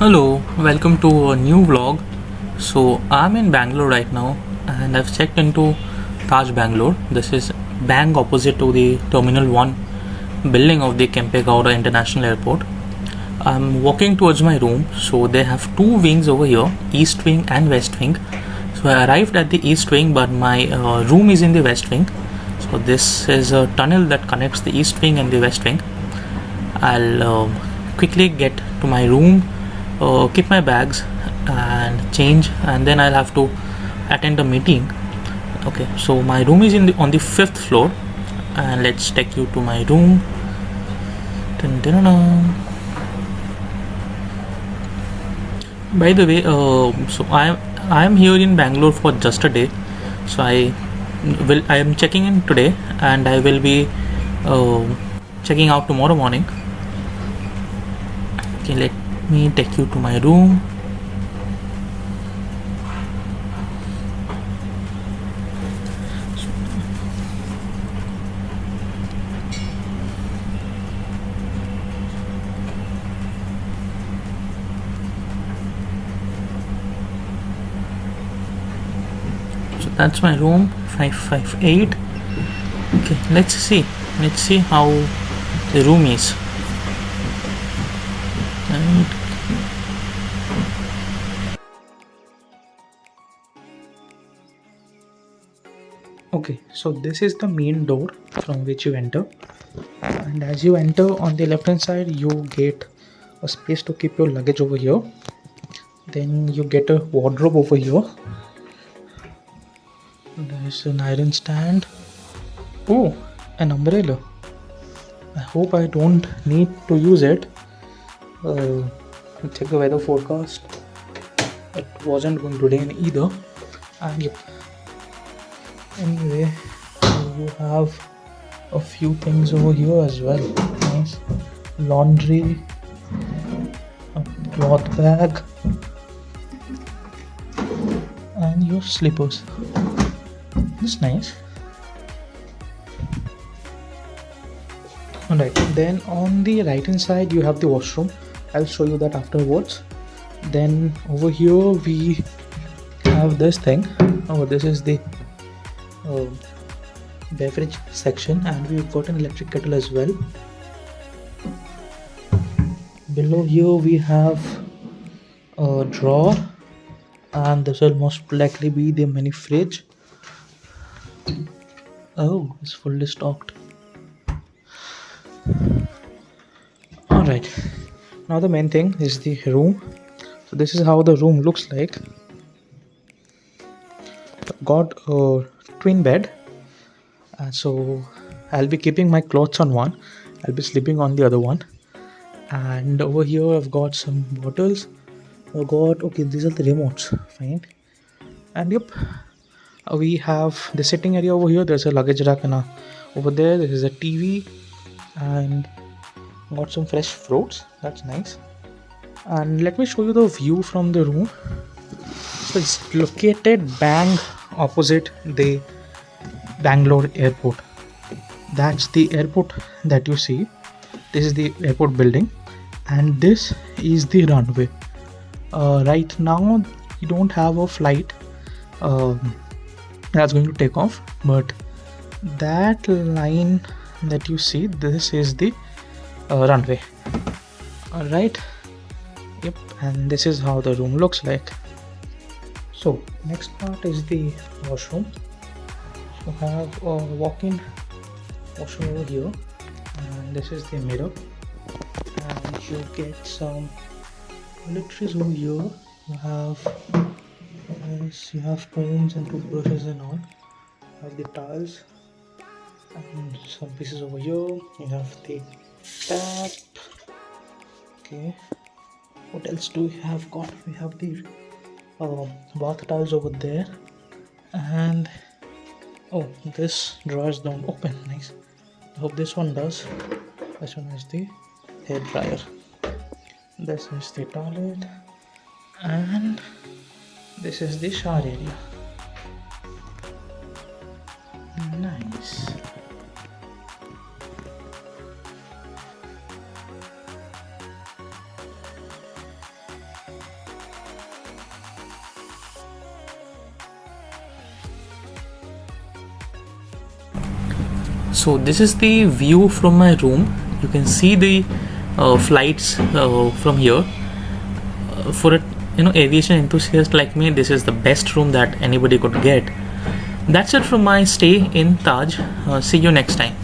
Hello, welcome to a new vlog. So I'm in Bangalore right now and I've checked into Taj Bangalore. This is bang opposite to the Terminal 1 building of the Kempegowda International Airport. I'm walking towards my room. So they have two wings over here, East Wing and West Wing. So I arrived at the East Wing but my room is in the West Wing. So this is a tunnel that connects the East Wing and the West Wing. I'll quickly get to my room, keep my bags and change, and then I'll have to attend a meeting. Okay, so my room is on the fifth floor, and let's take you to my room. Dun, dun, dun, dun. By the way, so I am here in Bangalore for just a day. So I am checking in today, and I will be uh, checking out tomorrow morning. Okay, let me take you to my room. So that's my room, 558. Okay, let's see how the room is. And okay, so this is the main door from which you enter, and as you enter on the left hand side you get a space to keep your luggage over here. Then you get a wardrobe over here. There's an iron stand. Oh, an umbrella. I hope I don't need to use it. Check the weather forecast. It wasn't going to rain either. And yep. Anyway, you have a few things over here as well. Nice. Laundry, a cloth bag, and your slippers. That's nice. Alright, then on the right hand side you have the washroom. I'll show you that afterwards. Then over here we have this thing. Oh, this is the uh, beverage section, and we've got an electric kettle as well. Below here we have a drawer, and this will most likely be the mini fridge. Oh, it's fully stocked. Alright, now the main thing is the room. So this is how the room looks like. Got a twin bed, so I'll be keeping my clothes on one, I'll be sleeping on the other one. And over here I've got some bottles. I've got, okay, these are the remotes, fine. And yep, we have the sitting area over here. There's a luggage rack, and over there is a TV, and got some fresh fruits. That's nice. And let me show you the view from the room. So it's located bang opposite the Bangalore airport. That's the airport that you see. This is the airport building, and this is the runway. Right now you don't have a flight that's going to take off, but that line that you see, this is the runway. Alright, yep, and this is how the room looks like. So next part is the washroom. So have a walk-in washroom over here, and this is the mirror, and you get some toiletries over here. You have combs and toothbrushes and all. You have the towels and some pieces over here. You have the tap. Okay, what else do we have got? We have the bath towels over there, and oh, this drawers don't open. Nice. I hope this one does. This one is the hair dryer. This is the toilet, and this is the shower area. Nice. So this is the view from my room. You can see the flights from here. For a aviation enthusiast like me, this is the best room that anybody could get. That's it from my stay in Taj. See you next time.